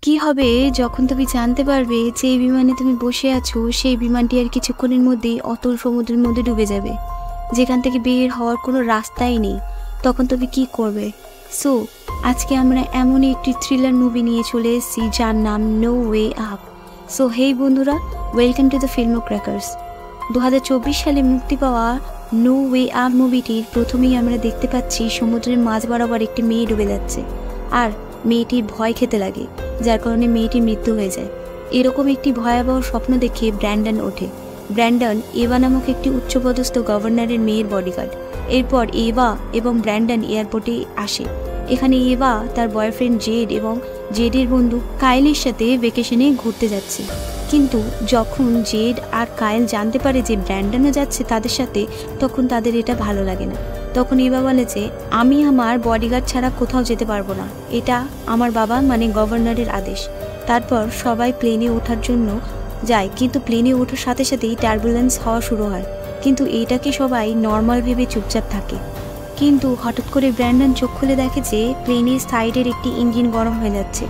কি হবে যখন তুমি জানতে পারবে যে বিমানে তুমি বসে আছো সেই বিমানটি আর কিছুক্ষণের মধ্যেই অতল সমুদ্রের মধ্যে ডুবে যাবে, যেখান থেকে বের হওয়ার কোনো রাস্তাই নেই, তখন তুমি কি করবে? সো আজকে আমরা এমনই একটি থ্রিলার মুভি নিয়ে চলে এসেছি যার নাম no way up. So hey বন্ধুরা, welcome to the film crackers. 2024 সালে মুক্তি পাওয়া নো ওয়ে আপ মুভিটির প্রথমেই আমরা দেখতে পাচ্ছি সমুদ্রের মাঝ বরাবর একটি মেয়ে ডুবে যাচ্ছে, আর মেয়েটির ভয় খেতে লাগে, যার কারণে মেয়েটির মৃত্যু হয়ে যায়। এরকম একটি ভয়াবহ স্বপ্ন দেখে ব্র্যান্ডন ওঠে। ব্র্যান্ডন এভা নামক একটি উচ্চপদস্থ গভর্নরের মেয়ের বডিগার্ড। এরপর এভা এবং ব্র্যান্ডন এয়ারপোর্টে আসে। এখানে এভা তার বয়ফ্রেন্ড জেড এবং জেডের বন্ধু কাইলের সাথে ভেকেশনে ঘুরতে যাচ্ছে। কিন্তু যখন জেড আর কাইল জানতে পারে যে ব্র্যান্ডনও যাচ্ছে তাদের সাথে, তখন তাদের এটা ভালো লাগে না। তখন এভা বলে যে আমি আমার বডিগার্ড ছাড়া কোথাও যেতে পারবো না, এটা আমার বাবা মানে গভর্নরের আদেশ। তারপর সবাই প্লেনে ওঠার জন্য যায়, কিন্তু প্লেনে ওঠার সাথে সাথেই টার্বুলেন্স হওয়া শুরু হয়। কিন্তু এটাকে সবাই নর্মাল ভেবে চুপচাপ থাকে। কিন্তু হঠাৎ করে ব্র্যান্ডন চোখ খুলে দেখে যে প্লেনের সাইডের একটি ইঞ্জিন গরম হয়ে যাচ্ছে।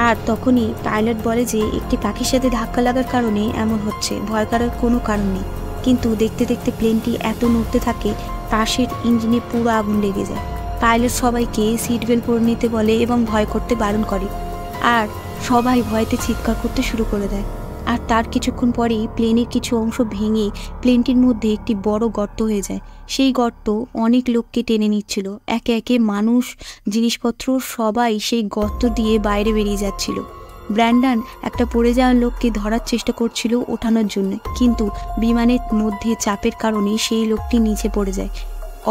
আর তখনই পাইলট বলে যে একটি পাখির সাথে ধাক্কা লাগার কারণে এমন হচ্ছে, ভয় করার কোনো কারণ নেই। কিন্তু দেখতে দেখতে প্লেনটি এত নড়তে থাকে, পাশের ইঞ্জিনে পুরো আগুন লেগে যায়। পাইলট সবাইকে সিট বেল্ট পরে নিতে বলে এবং ভয় করতে বারণ করে, আর সবাই ভয়তে চিৎকার করতে শুরু করে দেয়। আর তার কিছুক্ষণ পরেই প্লেনের কিছু অংশ ভেঙে প্লেনটির মধ্যে একটি বড় গর্ত হয়ে যায়। সেই গর্ত অনেক লোককে টেনে নিচ্ছিল, একে একে মানুষ, জিনিসপত্র সবাই সেই গর্ত দিয়ে বাইরে বেরিয়ে যাচ্ছিল। ব্র্যান্ডন একটা পড়ে যাওয়ার লোককে ধরার চেষ্টা করছিল ওঠানোর জন্য, কিন্তু বিমানের মধ্যে চাপের কারণে সেই লোকটি নিচে পড়ে যায়।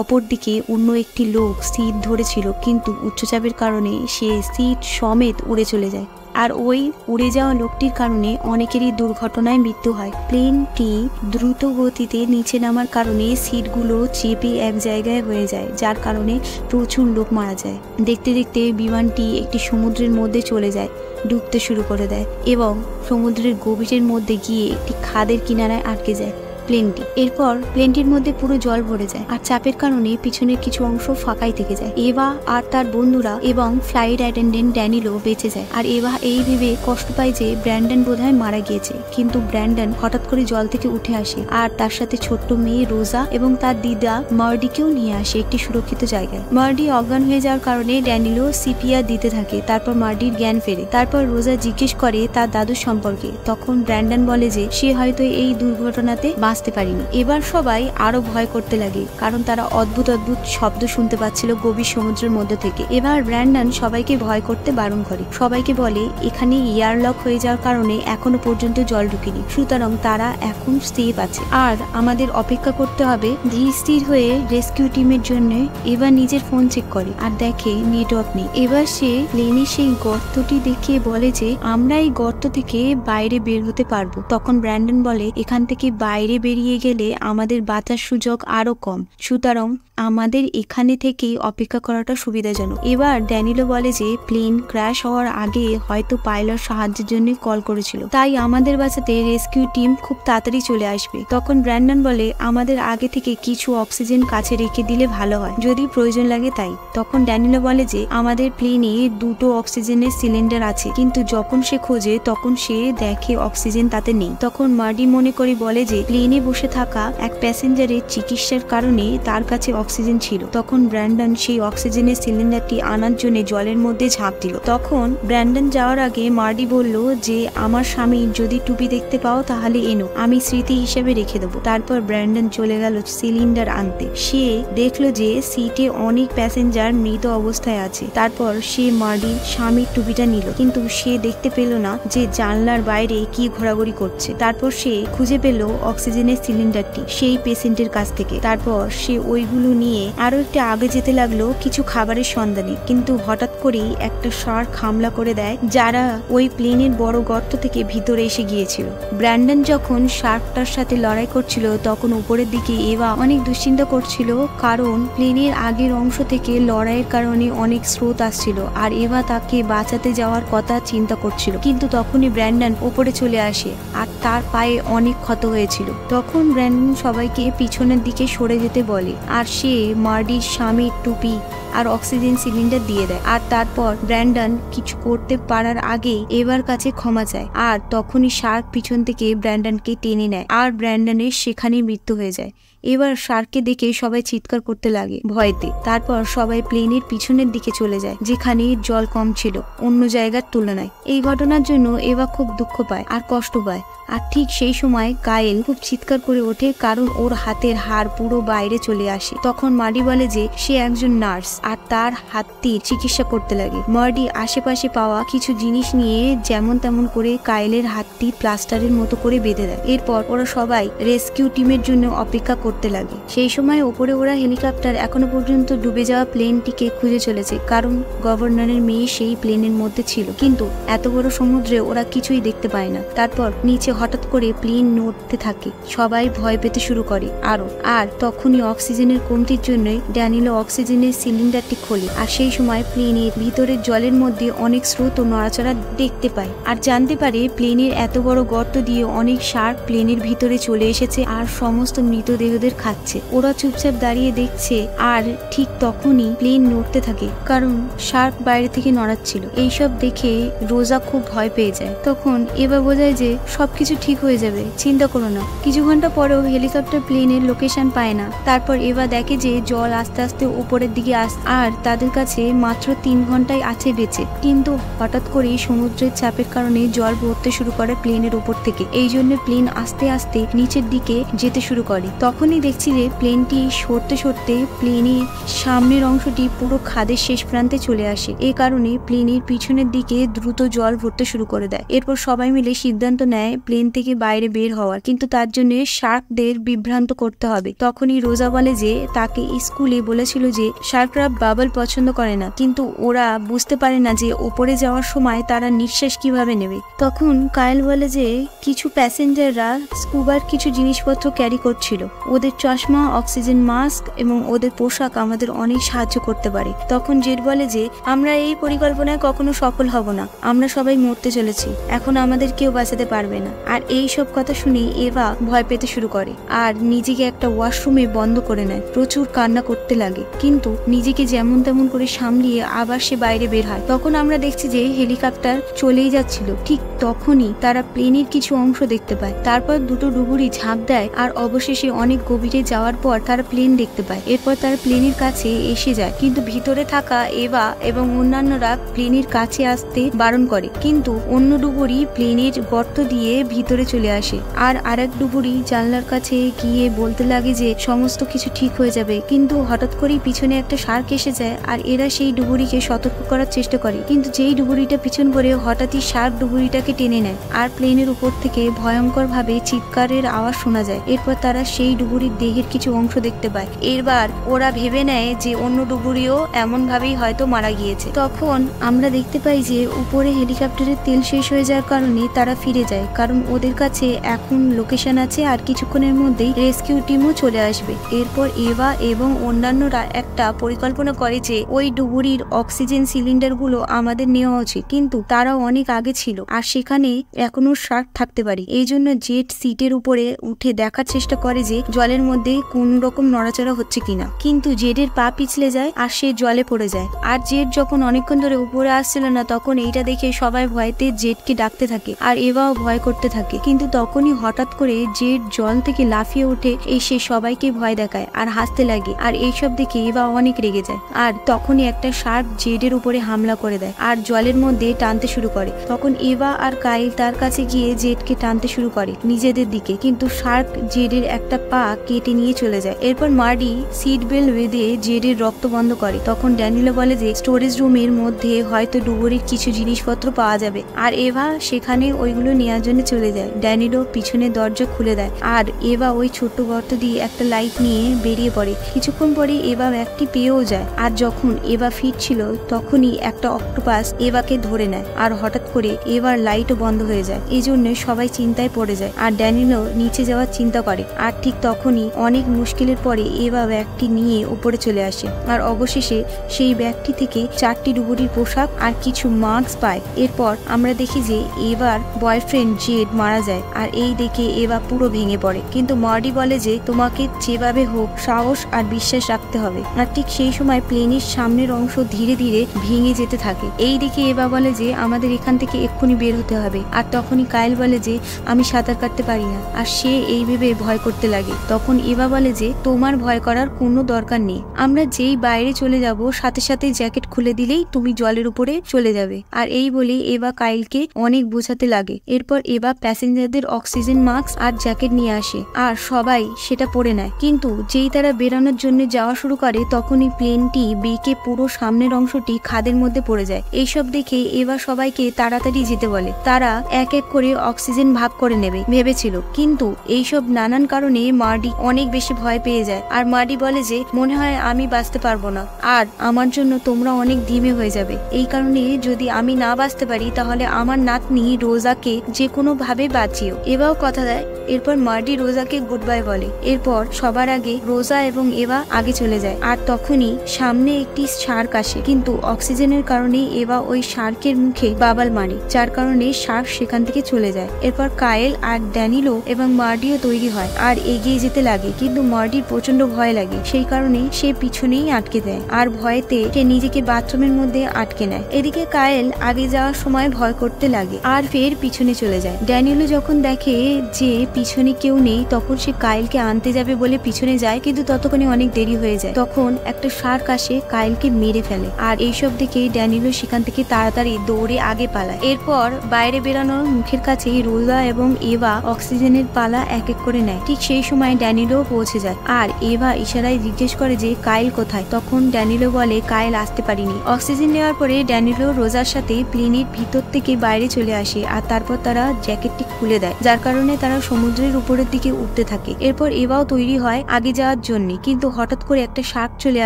অপরদিকে অন্য একটি লোক সিট ধরেছিল, কিন্তু উচ্চচাপের কারণে সে সিট সমেত উড়ে চলে যায়। আর ওই উড়ে যাওয়া লোকটির কারণে অনেকেরই দুর্ঘটনায় মৃত্যু হয়। প্লেনটি দ্রুত গতিতে নিচে নামার কারণে সিটগুলো চেপে এক জায়গায় হয়ে যায়, যার কারণে প্রচুর লোক মারা যায়। দেখতে দেখতে বিমানটি একটি সমুদ্রের মধ্যে চলে যায়, ডুবতে শুরু করে দেয় এবং সমুদ্রের গভীরের মধ্যে গিয়ে একটি খাদের কিনারায় আটকে যায় প্লেনটি। এরপর প্লেনটির মধ্যে পুরো জল ভরে যায়, আর চাপের কারণে পিছনের কিছু অংশ ফাঁকাই থেকে যায়। এভা আর তার বন্ধুরা এবং ফ্লাইট অ্যাটেন্ডেন্ট ড্যানিলো বেঁচে যায়। আর এভা এই ভেবে কষ্ট পায় যে ব্র্যান্ডন বোধহয় মারা গিয়েছে। কিন্তু ব্র্যান্ডন হঠাৎ করে জল থেকে উঠে আসে, আর তার সাথে ছোট্ট মেয়ে রোজা এবং তার দিদা মার্ডিকেও নিয়ে আসে একটি সুরক্ষিত জায়গায়। মার্ডি অজ্ঞান হয়ে যাওয়ার কারণে ড্যানিলো সিপিআর দিতে থাকে। তারপর মার্ডির জ্ঞান ফেরে। তারপর রোজা জিজ্ঞেস করে তার দাদুর সম্পর্কে। তখন ব্র্যান্ডন বলে যে সে হয়তো এই দুর্ঘটনাতে বাঁচতে পারেনি। এবার সবাই আরো ভয় করতে লাগে, কারণ তারা অদ্ভুত অদ্ভুত শব্দ শুনতে পাচ্ছিল গভীর সমুদ্রের মধ্য থেকে। এবার ব্র্যান্ডন সবাইকে ভয় করতে বারণ করে, সবাইকে বলে এখানে এয়ারলক হয়ে যাওয়ার কারণে এখনো পর্যন্ত জল ঢুকেনি, সুতরাং তারা এখন সেফ আছে, আর আমাদের অপেক্ষা করতে হবে। ধীর স্থির হয়ে রেস্কিউ টিমের জন্য এবার নিজের ফোন চেক করে আর দেখে নেটওয়ার্ক নেই। এবার সে প্লেনে সেই গর্তটি দেখে বলে যে আমরা এই গর্ত থেকে বাইরে বের হতে পারবো। তখন ব্র্যান্ডন বলে এখান থেকে বাইরে বেরিয়ে গেলে আমাদের বাঁচার সুযোগ আরো কম, সুতরাং আমাদের এখানে থেকেই অপেক্ষা করাটা সুবিধাজনক। এবার ড্যানিলো বলে যে প্লেন ক্র্যাশ হওয়ার আগে হয়তো পাইলট সাহায্যের জন্য কল করেছিল, তাই আমাদের বাঁচাতে রেস্কিউ টিম খুব তাড়াতাড়ি চলে আসবে। তখন ব্র্যান্ডন বলে আমাদের আগে থেকে কিছু অক্সিজেন কাছে রেখে দিলে ভালো হয়, যদি প্রয়োজন লাগে তাই। তখন ড্যানিলো বলে যে আমাদের প্লেনে 2টো অক্সিজেনের সিলিন্ডার আছে, কিন্তু যখন সে খোঁজে তখন সে দেখে অক্সিজেন তাতে নেই। তখন মার্ডি মনে করে বলে যে প্লেনে বসে থাকা এক প্যাসেঞ্জারের চিকিৎসার কারণে তার কাছে অক্সিজেন ছিল। তখন ব্র্যান্ডন সেই অক্সিজেনের সিলিন্ডারটি আনার জন্য জলের মধ্যে ঝাঁপ দিল। তখন ব্র্যান্ডন যাওয়ার আগে মার্ডি বলল যে আমার স্বামী যদি টুপি দেখতে পাও তাহলে এনো, আমি স্মৃতি হিসেবে রেখে দেবো। তারপর ব্র্যান্ডন চলে গেল সিলিন্ডার আনতে। সে দেখলো যে সিটে অনেক প্যাসেঞ্জার মৃত অবস্থায় আছে। তারপর সে মার্ডির স্বামীর টুপিটা নিল, কিন্তু সে দেখতে পেল না যে জানলার বাইরে কি ঘোরাঘুরি করছে। তারপর সে খুঁজে পেল অক্সিজেনের সিলিন্ডারটি সেই পেশেন্টের কাছ থেকে। তারপর সে ওইগুলো নিয়ে আরো একটু আগে যেতে লাগলো কিছু খাবারের সন্ধানে, কিন্তু হঠাৎ করেই একটা শার্ক হামলা করে দেয়, যারা ওই প্লেনের বড় গর্ত থেকে ভিতরে এসে গিয়েছিল। ব্র্যান্ডন যখন শার্কটার সাথে লড়াই করছিল তখন উপরের দিকে এভা অনেক দুশ্চিন্তা করছিল, কারণ প্লেনের আগের অংশ থেকে লড়াইয়ের কারণে অনেক স্রোত আসছিল, আর এভা তাকে বাঁচাতে যাওয়ার কথা চিন্তা করছিল। কিন্তু তখনই ব্র্যান্ডন উপরে চলে আসে, আর তার পায়ে অনেক ক্ষত হয়েছিল। তখন ব্র্যান্ডন সবাইকে পিছনের দিকে সরে যেতে বলে আর সে মার্ডির স্বামীর টুপি আর অক্সিজেন সিলিন্ডার দিয়ে দেয়। আর তারপর ব্র্যান্ডন কিছু করতে পারার আগে এবার কাছে ক্ষমা চায়। আর তখনই শার্ক পিছন থেকে ব্র্যান্ডনকে টেনে নেয় আর ব্র্যান্ডনের সেখানেই মৃত্যু হয়ে যায়। এবার শার্ককে দেখে সবাই চিৎকার করতে লাগে ভয়তে। তারপর সবাই প্লেনের পিছনের দিকে চলে যায় যেখানে জল কম ছিল অন্য জায়গার তুলনায়। এই ঘটনার জন্য এভা খুব দুঃখ পায় আর কষ্ট পায়। আর ঠিক সেই সময় কায়েল খুব চিৎকার করে ওঠে কারণ ওর হাতের হাড় পুরো বাইরে চলে আসে। তখন মার্ডি বলে যে সে একজন নার্স আর তার হাতটির চিকিৎসা করতে লাগে। মার্ডি আশেপাশে পাওয়া কিছু জিনিস নিয়ে যেমন তেমন করে কায়েলের হাতটি প্লাস্টারের মতো করে বেঁধে দেয়। এরপর ওরা সবাই রেস্কিউ টিমের জন্য অপেক্ষা করতে লাগে। সেই সময় ওপরে ওরা হেলিকপ্টার এখনো পর্যন্ত ডুবে যাওয়া প্লেনটিকে খুঁজে চলেছে কারণ গভর্নরের মেয়ে সেই প্লেনের মধ্যে ছিল, কিন্তু এত বড় সমুদ্রে ওরা কিছুই দেখতে পায় না। তারপর নিচে হঠাৎ করে প্লেন নড়তে থাকে, সবাই ভয় পেতে শুরু করে আরো। আর তখনই অক্সিজেনের কমতির জন্য ড্যানিলো অক্সিজেনের সিলিন্ডারটি খোলে আর সেই সময় প্লেনের ভিতরের জলের মধ্যে অনেক স্রোত ও নড়াচড়া দেখতে পায় আর জানতে পারে প্লেনের এত বড় গর্ত দিয়ে অনেক শার্ক প্লেনের ভিতরে চলে এসেছে আর সমস্ত মৃতদেহদের খাচ্ছে। ওরা চুপচাপ দাঁড়িয়ে দেখছে আর ঠিক তখনই প্লেন নড়তে থাকে কারণ শার্ক বাইরে থেকে নড়াচ্ছিল। এইসব দেখে রোজা খুব ভয় পেয়ে যায়। তখন এবার বোঝায় যে সবকিছু ঠিক হয়ে যাবে, চিন্তা করো না। কিছু ঘন্টা পরেও হেলিকপ্টার প্লেনের লোকেশন পায় না। তারপর এবার দেখে যে জল আস্তে আস্তে উপরের দিকে আর তাদের কাছে মাত্র 3 ঘন্টায় আছে বেঁচে। কিন্তু হঠাৎ করে সমুদ্রের চাপের কারণে জল পড়তে শুরু করে প্লেনের উপর থেকে। এই জন্য প্লেন আস্তে আস্তে নিচের দিকে যেতে শুরু করে। তখনই দেখছি যে প্লেনটি সরতে সরতে প্লেনের সামনের অংশটি পুরো খাদের শেষ প্রান্তে চলে আসে। এই কারণে প্লেনের পিছনের দিকে দ্রুত জল ভরতে শুরু করে দেয়। এরপর সবাই মিলে সিদ্ধান্ত নেয় প্লেন থেকে বাইরে বের হওয়ার, কিন্তু তার জন্য শার্কদের বিভ্রান্ত করতে হবে। তখনই রোজা বলে যে তাকে স্কুলে বলেছিল যে শার্করা বাবল পছন্দ করে না, কিন্তু ওরা বুঝতে পারে না যে ওপরে যাওয়ার সময় তারা নিঃশ্বাস কিভাবে নেবে। তখন কায়েল বলে যে কিছু প্যাসেঞ্জাররা স্কুবার কিছু জিনিসপত্র ক্যারি করছিল, ওদের চশমা, অক্সিজেন মাস্ক এবং ওদের পোশাক আমাদের অনেক সাহায্য করতে পারে। তখন জেড বলে যে আমরা এই পরিকল্পনায় কখনো সফল হব না, আমরা সবাই মরতে চলেছি, এখন আমাদের কেউ বাঁচাতে পারবে না। আর এই সব কথা শুনে এভা ভয় পেতে শুরু করে আর নিজেকে একটা ওয়াশরুমে বন্ধ করে নেয়, প্রচুর কান্না করতে লাগে, কিন্তু নিজেকে যেমন তেমন করে সামলিয়ে আবার সে বাইরে বের হয়। তখন আমরা দেখছি যে হেলিকপ্টার চলেই যাচ্ছিল। ঠিক তখনই তারা প্লেনের কিছু অংশ দেখতে পায়। তারপর দুটো ডুবুরি ঝাঁপ দেয় আর অবশেষে অনেক গভীরে যাওয়ার পর তারা প্লেন দেখতে পায়। এরপর তারা প্লেনের কাছে এসে যায়, কিন্তু ভিতরে থাকা এভা এবং অন্যান্যরা প্লেনের কাছে আসতে বারণ করে। কিন্তু অন্য ডুবুরি প্লেনের গর্ত দিয়ে ভিতরে চলে আসে আর আরেক ডুবুরি জানলার কাছে গিয়ে বলতে লাগে যে সমস্ত কিছু ঠিক হয়ে যাবে। কিন্তু হঠাৎ করেই পিছনে একটা শার্ক এসে যায় আর এরা সেই ডুবুরিকে সতর্ক করার চেষ্টা করে, কিন্তু যেই ডুবুরিটা পিছন করে হঠাৎই শার্ক ডুবুরিটাকে টেনে নেয় আর প্লেনের উপর থেকে ভয়ঙ্কর ভাবে চিৎকারের আওয়াজ শোনা যায়। এরপর তারা সেই ডুবুরির দেহের কিছু অংশ দেখতে পায়। এবার ওরা ভেবে নেয় যে অন্য ডুবুরিও এমন ভাবেই হয়তো মারা গিয়েছে। তখন আমরা দেখতে পাই যে উপরে হেলিকপ্টারের তেল শেষ হয়ে যাওয়ার কারণে তারা ফিরে যায়, কারণ ওদের কাছে এখন লোকেশন আছে আর কিছুক্ষণের মধ্যেই রেস্কিউ টিমও চলে আসবে। এরপর এভা এবং অন্যান্যরা একটা পরিকল্পনা করে যে ওই ডুবুরির অক্সিজেন সিলিন্ডার গুলো আমাদের নেওয়া উচিত, কিন্তু তারাও অনেক আগে ছিল আর সেখানে এখনো শার্ক থাকতে পারে। এই জন্য জেট সিটের উপরে উঠে দেখার চেষ্টা করে যে জলের মধ্যে কোন রকম নড়াচড়া হচ্ছে কিনা, কিন্তু জেডের পা পিছলে যায় আর সে জলে পড়ে যায়। আর জেড যখন অনেকক্ষণ ধরে উপরে আসছিল না তখন এইটা দেখে সবাই ভয়তে জেডকে ডাকতে থাকে আর এভাও ভয় করতে থাকে। কিন্তু তখনই হঠাৎ করে জেড জল থেকে লাফিয়ে উঠে এসে সবাইকে ভয় দেখায় আর হাসতে লাগে, আর এইসব দেখে এভা অনেক রেগে যায়। আর তখনই একটা শার্ক জেডের উপরে হামলা করে দেয় আর জলের মধ্যে টানতে শুরু করে। তখন এভা আর কাইল তার কাছে গিয়ে জেডকে টানতে শুরু করে নিজেদের দিকে, কিন্তু শার্ক জেডের একটা পা কেটে নিয়ে চলে যায়। এরপর মার্ডি সিট বেল্ট বেঁধে জেডের রক্ত বন্ধ করে। তখন ড্যানিলো বলে যে স্টোরেজ রুমের মধ্যে হয়তো ডুবুরির কিছু জিনিসপত্র পাওয়া যাবে, আর এভা সেখানে ওইগুলো নেওয়ার জন্য চলে যায়। ড্যানিলো পিছনে দরজা খুলে দেয় আর এভা ওই ছোট্ট গর্ত দিয়ে একটা লাইট নিয়ে বেরিয়ে পড়ে। কিছুক্ষণ পরে এভা ব্যাগটি পেয়েও যায়, আর যখন এভা ফিরছিল তখনই একটা অক্টোপাস এভাকে ধরে নেয় আর হঠাৎ করে এবার লাইটও বন্ধ হয়ে যায়। এই জন্য সবাই চিন্তায় পড়ে যায় আর ড্যানিলো নিচে যাওয়ার চিন্তা করে। আর ঠিক তখন তখনই অনেক মুশকিলের পরে এভা ব্যাগটি নিয়ে উপরে চলে আসে আর অবশেষে সেই ব্যাগটি থেকে 4টি ডুবুরির পোশাক আর কিছু মাস্ক পায়। এরপর আমরা দেখি যে এভার বয়ফ্রেন্ড জেড মারা যায় আর এই দেখে এভা পুরো ভেঙে পড়ে, কিন্তু মার্ডি বলে যে তোমাকে যেভাবে হোক সাহস আর বিশ্বাস রাখতে হবে। আর ঠিক সেই সময় প্লেনের সামনের অংশ ধীরে ধীরে ভেঙে যেতে থাকে। এই দেখে এভা বলে যে আমাদের এখান থেকে এক্ষুনি বের হতে হবে। আর তখনই কায়েল বলে যে আমি সাঁতার কাটতে পারি না, আর সে এই ভেবে ভয় করতে লাগে। তখন এভা বলে যে তোমার ভয় করার কোনো দরকার নেই, আমরা যেই বাইরে চলে যাব সাথে সাথে জ্যাকেট খুলে দিলেই তুমি জলের উপরে চলে যাবে। আর এই বলে এভা কায়েলকে অনেক বোঝাতে লাগে। এরপর এভা প্যাসেঞ্জারদের অক্সিজেন মাস্ক আর জ্যাকেট নিয়ে আসে আর সবাই সেটা পরে নেয়। কিন্তু যেই তারা বেরানোর জন্য যাওয়া শুরু করে তখনই প্লেনটি বেঁকে পুরো সামনের অংশটি খাদের মধ্যে পড়ে যায়। এইসব দেখে এভা সবাইকে তাড়াতাড়ি যেতে বলে। তারা এক এক করে অক্সিজেন ভাগ করে নেবে ভেবেছিল, কিন্তু এইসব নানান কারণে মার্ডি অনেক বেশি ভয় পেয়ে যায়। আর মার্ডি বলে যে মনে হয় আমি বাঁচতে পারবো না, আর আমার জন্য তোমরা অনেক ধিমে হয়ে যাবে। এই কারণে যদি আমি না বাঁচতে পারি তাহলে আমার নাতনি রোজাকে যে কোনো ভাবে বাঁচিও। এভাও কথা দেয়। এরপর মার্ডি রোজাকে গুড বাই বলে। এরপর সবার আগে রোজা এবং এভা আগে চলে যায়। আর তখনই সামনে একটি শার্ক আসে, কিন্তু অক্সিজেনের কারণে এভা ওই শার্কের মুখে বাবাল মারে, যার কারণে শার্ক সেখান থেকে চলে যায়। এরপর কায়েল আর ড্যানিলো এবং মার্ডিও তৈরি হয় আর এগিয়ে যেতে লাগে, কিন্তু মার্ডির প্রচন্ড ভয় লাগে। সেই কারণে সে পিছনেই আটকে দেয় আর ভয়েতে সে নিজেকে বাথরুমের মধ্যে আটকে নেয়। এদিকে কায়েল আগে যাওয়ার সময় ভয় করতে লাগে আর ফের পিছনে চলে যায়। ড্যানিলো যখন দেখে যে পিছনে কেউ নেই তখন সে কায়েলকে আনতে যাবে বলে পিছনে যায়, কিন্তু ততক্ষণে অনেক দেরি হয়ে যায়। তখন একটা শার্ক আসে কায়েলকে মেরে ফেলে। আর এইসব দেখে ড্যানিলো সেখান থেকে তাড়াতাড়ি দৌড়ে আগে পালায়। এরপর বাইরে বেরানোর মুখের কাছে রোজা এবং এভা অক্সিজেনের পালা এক এক করে নেয়। ঠিক সেই সময় ড্যানিলো পৌঁছে যায় আর এভা ইশারায় জিজ্ঞেস করে যে কায়েল কোথায়। তখন ড্যানিলো বলে কায়েল আসতে পারিনি। অক্সিজেন নেওয়ার পরে ড্যানিলো রোজার সাথে প্লেনের ভিতর থেকে বাইরে চলে আসে আর তারপর তারা জ্যাকেটটি খুলে দেয়, যার কারণে তারা সমুদ্রের উপরের দিকে উঠতে থাকে। এরপর এভাও তৈরি হয় আগে যাওয়ার জন্য, কিন্তু হঠাৎ করে একটা শার্ক চলে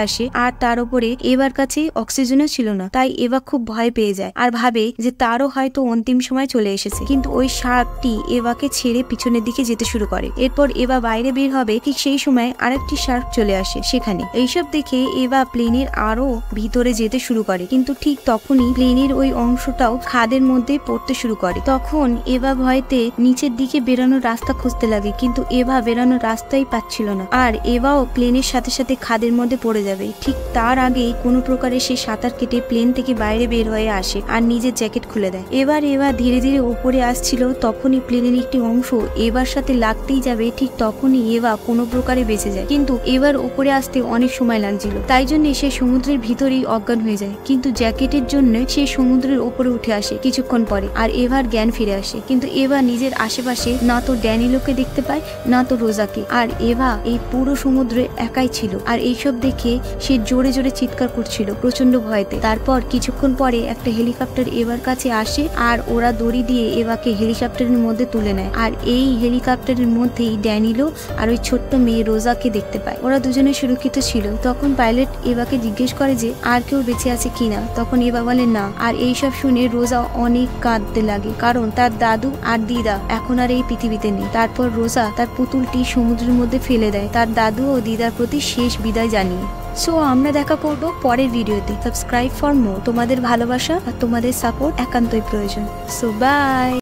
আসে আর তার উপরে এবার কাছে অক্সিজেনও ছিল না। তাই এভা খুব ভয় পেয়ে যায় আর ভাবে যে তারও হয়তো অন্তিম সময় চলে এসেছে, কিন্তু ওই শার্কটি এভাকে ছেড়ে পিছনের দিকে যেতে শুরু করে। এরপর এভা বাইরে বের হবে, ঠিক সেই সময় আরেকটি শার্ক চলে আসে সেখানে। এইসব দেখে এভা প্লেনের আরো ভিতরে যেতে শুরু করে, কিন্তু ঠিক তখনই প্লেনের ওই অংশটাও খাদের মধ্যে পড়তে শুরু করে। তখন এভা ভয়তে নিচের দিকে বেরানোর রাস্তা খুঁজতে লাগে, কিন্তু এভা বেরানোর রাস্তাই পাচ্ছিল না। আর এভাও প্লেনের সাথে সাথে খাদের মধ্যে পড়ে যাবে। ঠিক তার আগেই কোনো প্রকারে সে সাঁতার কেটে প্লেন থেকে বাইরে বের হয়ে আসে আর নিজের জ্যাকেট খুলে দেয়। এবার এভা ধীরে ধীরে উপরে আসছিল, তখনই প্লেনের একটি অংশ এবার সাথে লাগতেই যাবে। ঠিক তখনই এভা কোনো প্রকারে বেঁচে যায়, কিন্তু এবার উপরে আসতে অনেক সময় লাগছিল, তাই জন্য সে সমুদ্রের ভিতরেই অজ্ঞান হয়ে যায়। কিন্তু জ্যাকেটের জন্য সে সমুদ্রের উপরে উঠে আসে কিছুক্ষণ পরে আর এভার জ্ঞান ফিরে আসে। কিন্তু এভা নিজের আশেপাশে না তো ড্যানিলোকে দেখতে পায় না তো রোজাকে, আর এভা এই পুরো সমুদ্রে একাই ছিল। আর এইসব দেখে সে জোরে জোরে চিৎকার করছিল প্রচন্ড ভয়তে। তারপর কিছুক্ষণ পরে একটা হেলিকপ্টার এভার কাছে আসে আর ওরা দড়ি দিয়ে এভাকে হেলিকপ্টারের মধ্যে তুলে নেয়। আর এই হেলিকপ্টারের মধ্যেই ড্যানিলো আর ওই ছোট্ট মেয়ে রোজাকে দেখতে পায়। ওরা দুজনে সুরক্ষিত ছিল। তখন পাইলট এভাকে জিজ্ঞেস করে যে আর কেউ বেঁচে আছে কিনা। তখন এভা বলে না। আর এইসব শুনে রোজা অনেক কাঁদতে লাগে, কারণ তার দাদু আর দিদা এখন আর এই পৃথিবীতে নেই। তারপর রোজা তার পুতুলটি সমুদ্রের মধ্যে ফেলে দেয়, তার দাদু ও দিদার প্রতি শেষ বিদায় জানিয়ে। সো আমরা দেখা করব পরের ভিডিওতে। Subscribe for more. তোমাদের ভালোবাসা আর তোমাদের সাপোর্ট একান্তই প্রয়োজন। So by.